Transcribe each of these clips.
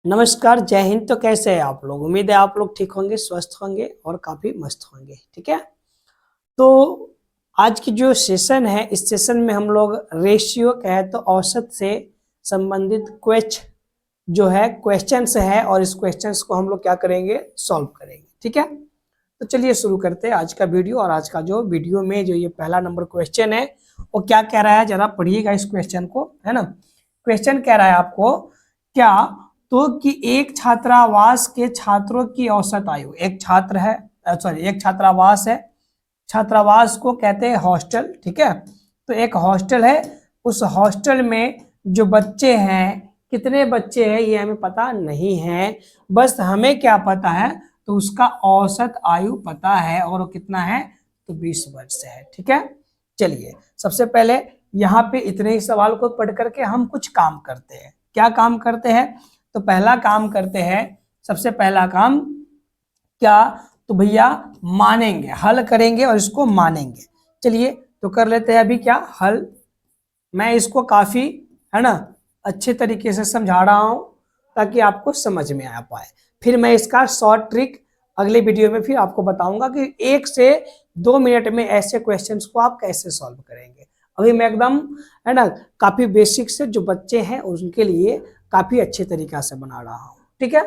नमस्कार, जय हिंद। तो कैसे हैं आप लोग? उम्मीद है आप लोग ठीक होंगे, स्वस्थ होंगे और काफी मस्त होंगे। ठीक है। तो आज की जो सेशन है, इस सेशन में हम लोग रेशियो कहे तो औसत से संबंधित जो है क्वेश्चंस है, और इस क्वेश्चंस को हम लोग क्या करेंगे, सॉल्व करेंगे। ठीक है। तो चलिए शुरू करते हैं आज का वीडियो। और आज का जो वीडियो में जो ये पहला नंबर क्वेश्चन है, वो क्या कह रहा है, जरा पढ़िएगा इस क्वेश्चन को, है ना। क्वेश्चन कह रहा है आपको क्या, तो कि एक छात्रावास के छात्रों की औसत आयु, एक छात्र है, सॉरी एक छात्रावास है, छात्रावास को कहते हैं हॉस्टल। ठीक है। तो एक हॉस्टल है, उस हॉस्टल में जो बच्चे हैं, कितने बच्चे हैं ये हमें पता नहीं है, बस हमें क्या पता है, तो उसका औसत आयु पता है, और वो कितना है, तो 20 वर्ष है। ठीक है। चलिए सबसे पहले यहाँ पे इतने ही सवाल को पढ़ करके हम कुछ काम करते हैं। क्या काम करते हैं? तो पहला काम करते हैं, सबसे पहला काम क्या, तो भैया मानेंगे, हल करेंगे और इसको मानेंगे। चलिए तो कर लेते हैं अभी क्या हल। मैं इसको काफी, है ना, अच्छे तरीके से समझा रहा हूं ताकि आपको समझ में आ पाए। फिर मैं इसका शॉर्ट ट्रिक अगले वीडियो में फिर आपको बताऊंगा कि 1 से 2 मिनट में ऐसे क्वेश्चंस को आप कैसे सॉल्व करेंगे। अभी मैं एकदम, है ना, काफी बेसिक से जो बच्चे हैं उनके लिए काफी अच्छे तरीका से बना रहा हूँ। ठीक है।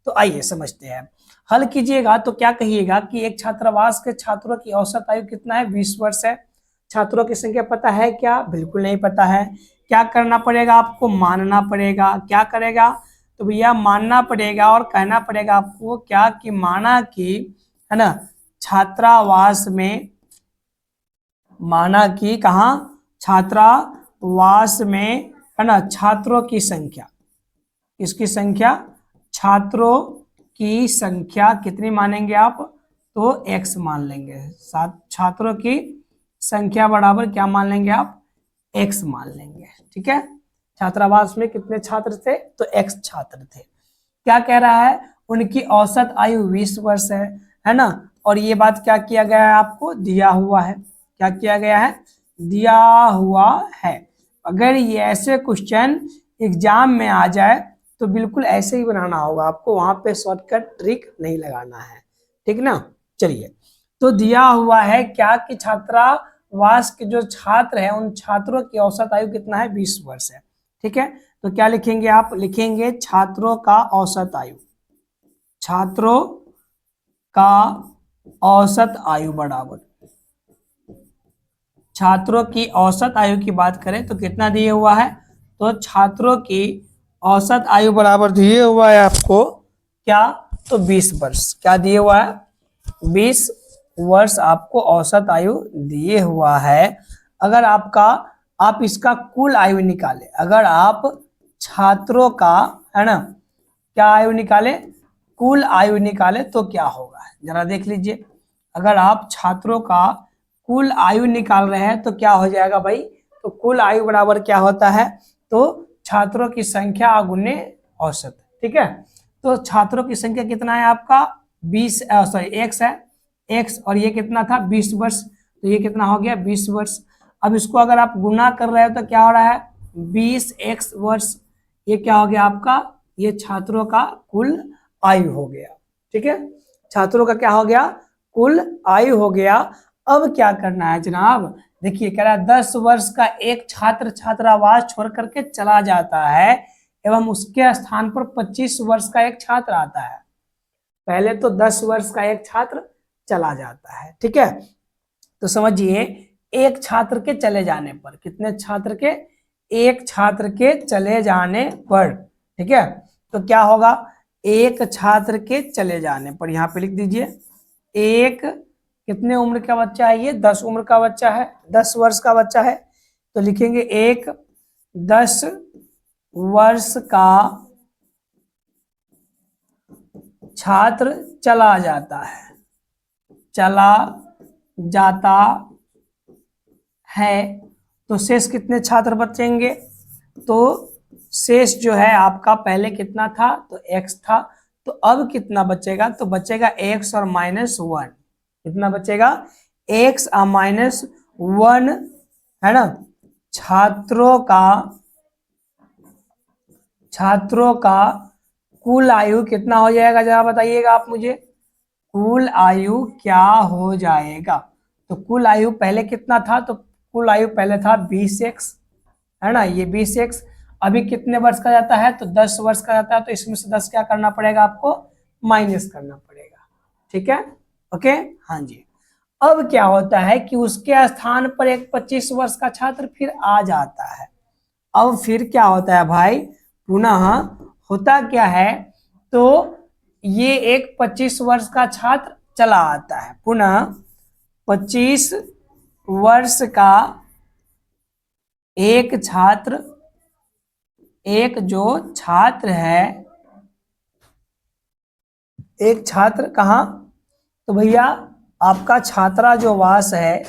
तो आइए समझते हैं। हल कीजिएगा तो क्या कहिएगा कि एक छात्रावास के छात्रों की औसत आयु कितना है, 20 वर्ष है। छात्रों की संख्या पता है क्या? बिल्कुल नहीं पता है। क्या करना पड़ेगा आपको? मानना पड़ेगा। क्या करेगा? तो भैया मानना पड़ेगा और कहना पड़ेगा आपको क्या, कि माना कि, है ना, छात्रावास में, माना कि कहा, छात्रावास में, है ना, छात्रों की संख्या, किसकी संख्या, छात्रों की संख्या कितनी मानेंगे आप, तो x मान लेंगे। सात छात्रों की संख्या बराबर क्या मान लेंगे आप, x मान लेंगे। ठीक है। छात्रावास में कितने छात्र थे, तो x छात्र थे। क्या कह रहा है, उनकी औसत आयु 20 वर्ष है ना। और ये बात क्या किया गया है, आपको दिया हुआ है। क्या किया गया है, दिया हुआ है। अगर ये ऐसे क्वेश्चन एग्जाम में आ जाए तो बिल्कुल ऐसे ही बनाना होगा आपको, वहां पे शॉर्टकट ट्रिक नहीं लगाना है। ठीक ना। चलिए तो दिया हुआ है क्या, कि छात्रावास के जो छात्र हैं उन छात्रों की औसत आयु कितना है, 20 वर्ष है। ठीक है। तो क्या लिखेंगे आप, लिखेंगे छात्रों का औसत आयु, छात्रों का औसत आयु बराबर, छात्रों की औसत आयु की बात करें तो कितना दिया हुआ है, तो छात्रों की औसत आयु बराबर दिए हुआ है आपको क्या, तो 20 वर्ष। क्या दिए हुआ है, 20 वर्ष आपको औसत आयु दिए हुआ है। अगर आपका, आप इसका कुल आयु निकाले, अगर आप छात्रों का, है ना, क्या आयु निकाले, कुल आयु निकाले तो क्या होगा, जरा देख लीजिए। अगर आप छात्रों का कुल आयु निकाल रहे हैं तो क्या हो जाएगा भाई, तो कुल आयु बराबर क्या होता है, तो छात्रों की संख्या गुने औसत। ठीक है। तो छात्रों की संख्या कितना है आपका, 20, सॉरी x है, x, और ये कितना था, 20 वर्ष, तो ये कितना हो गया, 20 वर्ष। अब इसको अगर आप गुना कर रहे हो तो क्या हो रहा है, 20x वर्ष। ये क्या हो गया आपका, ये छात्रों का कुल आयु हो गया। ठीक है। छात्रों का क्या हो गया, कुल आयु हो गया। अब क्या करना है जनाब, देखिए कह रहा है 10 वर्ष का एक छात्र छात्रावास छोड़ करके चला जाता है एवं उसके स्थान पर 25 वर्ष का एक छात्र आता है। पहले तो 10 वर्ष का एक छात्र चला जाता है। ठीक है। तो समझिए एक छात्र के चले जाने पर, कितने छात्र के, एक छात्र के चले जाने पर, ठीक है, तो क्या होगा, एक छात्र के चले जाने पर, यहां पे लिख दीजिए, एक कितने उम्र का बच्चा है, ये 10 उम्र का बच्चा है, 10 वर्ष का बच्चा है, तो लिखेंगे एक 10 वर्ष का छात्र चला जाता है, चला जाता है, तो शेष कितने छात्र बचेंगे, तो शेष जो है आपका पहले कितना था, तो x था, तो अब कितना बचेगा, तो बचेगा x और -1। कितना बचेगा, x और -1, है ना। छात्रों का कुल आयु कितना हो जाएगा जरा बताइएगा आप मुझे, कुल आयु क्या हो जाएगा। तो कुल आयु पहले कितना था, तो कुल आयु पहले था 20x, है ना, ये 20x। अभी कितने वर्ष का जाता है, तो 10 वर्ष का जाता है, तो इसमें से 10 क्या करना पड़ेगा आपको, माइनस करना पड़ेगा। ठीक है, ओके, हाँ जी। अब क्या होता है कि उसके स्थान पर एक 25 वर्ष का छात्र फिर आ जाता है। अब फिर क्या होता है भाई, पुनः होता क्या है, तो ये एक 25 वर्ष का छात्र चला आता है, पुनः 25 वर्ष का एक छात्र, एक जो छात्र है, एक छात्र कहाँ, तो भैया आपका छात्रा जो वास है,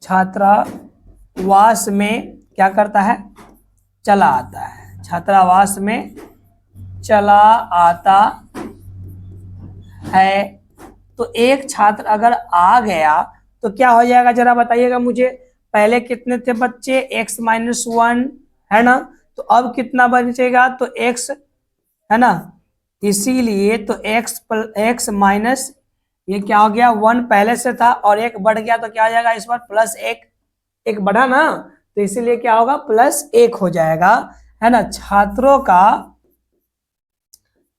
छात्रावास में क्या करता है, चला आता है, छात्रावास में चला आता है। तो एक छात्र अगर आ गया तो क्या हो जाएगा जरा बताइएगा मुझे, पहले कितने थे बच्चे, x-1 है ना, तो अब कितना बचेगा, तो x, है ना, इसीलिए तो x माइनस ये क्या हो गया, 1 पहले से था और एक बढ़ गया, तो क्या हो जाएगा इस बार प्लस एक बढ़ा ना, तो इसीलिए क्या होगा, +1 हो जाएगा, है ना।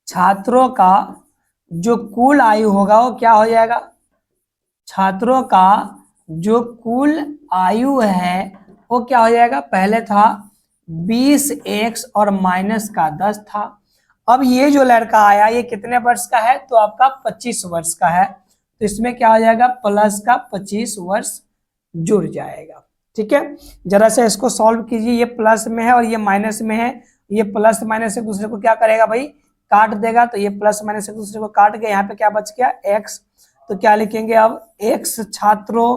छात्रों का जो कुल आयु होगा वो क्या हो जाएगा, छात्रों का जो कुल आयु है वो क्या हो जाएगा, पहले था 20x और माइनस का 10 था। अब ये जो लड़का आया ये कितने वर्ष का है, तो आपका 25 वर्ष का है, तो इसमें क्या हो जाएगा, प्लस का 25 वर्ष जुड़ जाएगा। ठीक है, जरा से इसको सॉल्व कीजिए, ये प्लस में है और ये माइनस में है, ये प्लस माइनस एक दूसरे को क्या करेगा भाई, काट देगा, तो ये प्लस माइनस एक दूसरे को काट गया, यहाँ पे क्या बच गया, x, तो क्या लिखेंगे अब, x छात्रों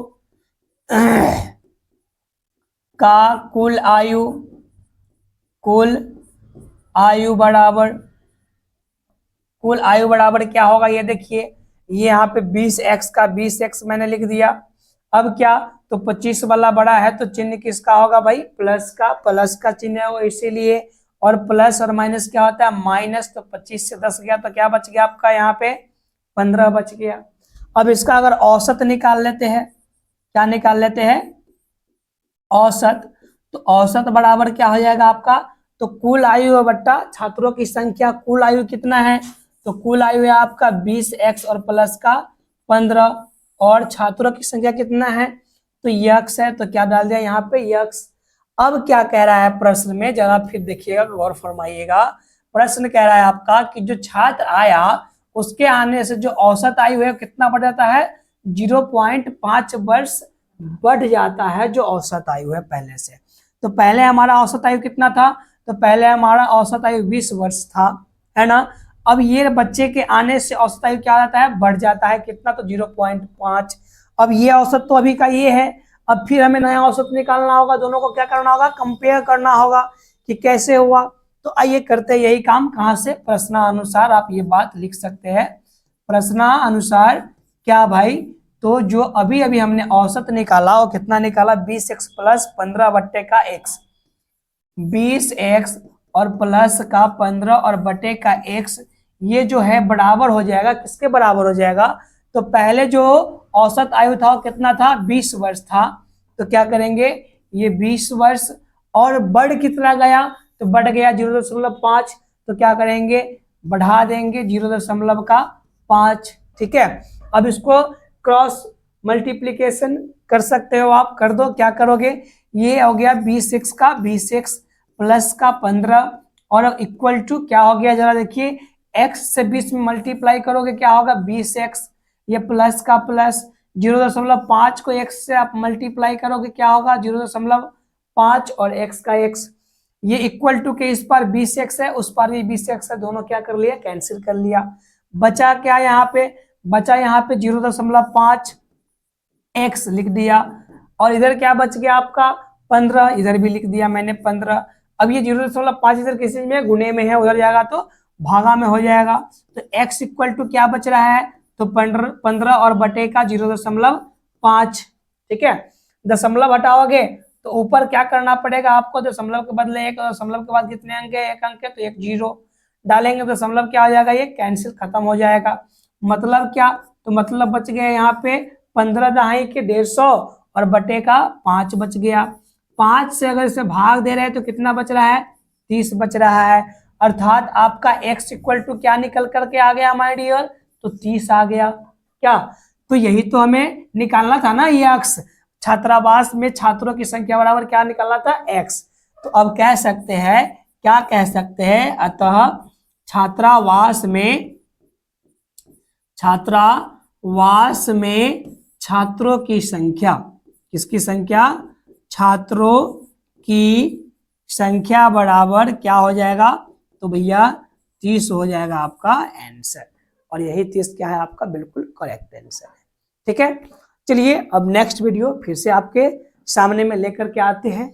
का कुल आयु बराबर क्या होगा, ये देखिए, ये यहाँ पे 20x का 20x मैंने लिख दिया। अब क्या, तो 25 वाला बड़ा है तो चिन्ह किसका होगा भाई, प्लस का चिन्ह है वो, इसीलिए, और प्लस और माइनस क्या होता है, माइनस, तो 25 से 10 गया तो क्या बच गया आपका यहाँ पे 15 बच गया। अब इसका अगर औसत निकाल लेते हैं, क्या निकाल लेते हैं, औसत, तो औसत बराबर क्या हो जाएगा आपका, तो कुल आयु बट्टा छात्रों की संख्या, कुल आयु कितना है, तो कुल आयु है आपका 20x और प्लस का 15, और छात्रों की संख्या कितना है, तो यक्स है, तो क्या डाल दिया यहाँ पे यक्स। अब क्या कह रहा है प्रश्न में, जरा फिर देखिएगा, गौर फरमाइएगा, प्रश्न कह रहा है आपका कि जो छात्र आया उसके आने से जो औसत आयु है कितना बढ़ जाता है, 0.5 वर्ष बढ़ जाता है, जो औसत आयु है पहले से। तो पहले हमारा औसत आयु कितना था, तो पहले हमारा औसत आयु 20 वर्ष था, है ना। अब ये बच्चे के आने से औसत आयु क्या आता है, बढ़ जाता है, कितना, तो 0.5। अब ये औसत तो अभी का ये है, अब फिर हमें नया औसत निकालना होगा, दोनों को क्या करना होगा, कंपेयर करना होगा कि कैसे हुआ। तो आइए करते यही काम, कहाँ से, प्रश्नानुसार आप ये बात लिख सकते हैं, प्रश्नानुसार क्या भाई, तो जो अभी अभी हमने औसत निकाला वो कितना निकाला, 20x प्लस 15 बट्टे का x, 20x और प्लस का 15 और बटे का x, ये जो है बराबर हो जाएगा, किसके बराबर हो जाएगा, तो पहले जो औसत आयु था वो कितना था, 20 वर्ष था, तो क्या करेंगे, ये 20 वर्ष और बढ़ कितना गया, तो बढ़ गया 0.5, तो क्या करेंगे, बढ़ा देंगे 0.5। ठीक है, अब इसको क्रॉस मल्टीप्लीकेशन कर सकते हो आप, कर दो, क्या करोगे, ये हो गया 20x का 20x प्लस का 15 और इक्वल टू क्या हो गया, जरा देखिए, x से 20 में मल्टीप्लाई करोगे क्या होगा, 20x, ये प्लस का प्लस, 0.5 को x से आप मल्टीप्लाई करोगे क्या होगा, 0.5 और x का x, ये इक्वल टू के इस पार 20x है, उस पार भी 20x है, दोनों क्या कर लिया, कैंसिल कर लिया, बचा क्या यहाँ पे, बचा यहाँ पे 0.5 x लिख दिया, और इधर क्या बच गया आपका 15, इधर भी लिख दिया मैंने 15। अब ये 0.5 इधर किस चीज में, गुने में है, उधर जाएगा तो भागा में हो जाएगा, तो x इक्वल टू क्या बच रहा है, तो 15 और बटे का 0.5। ठीक है, दशमलव हटाओगे तो ऊपर क्या करना पड़ेगा आपको, दशमलव के बदले एक, दशमलव के बाद कितने अंक है, एक अंक है, तो एक 0, डालेंगे तो दशमलव क्या हो जाएगा, ये कैंसिल खत्म हो जाएगा। मतलब क्या, तो मतलब बच गया यहाँ पे 15 दहाई के 150 और बटे का 5 बच गया। 5 से अगर इसे भाग दे रहे हैं तो कितना बच रहा है, 30 बच रहा है। अर्थात आपका x इक्वल टू क्या निकल करके आ गया माय डियर, तो 30 आ गया। क्या, तो यही तो हमें निकालना था ना, ये x छात्रावास में छात्रों की संख्या बराबर क्या निकालना था, x। तो अब कह सकते हैं, क्या कह सकते हैं, अतः छात्रावास में छात्रों की संख्या, किसकी संख्या, छात्रों की संख्या बराबर क्या हो जाएगा, तो भैया 30 हो जाएगा आपका आंसर। और यही 30 क्या है आपका बिल्कुल करेक्ट आंसर है। ठीक है, चलिए अब नेक्स्ट वीडियो फिर से आपके सामने में लेकर के आते हैं।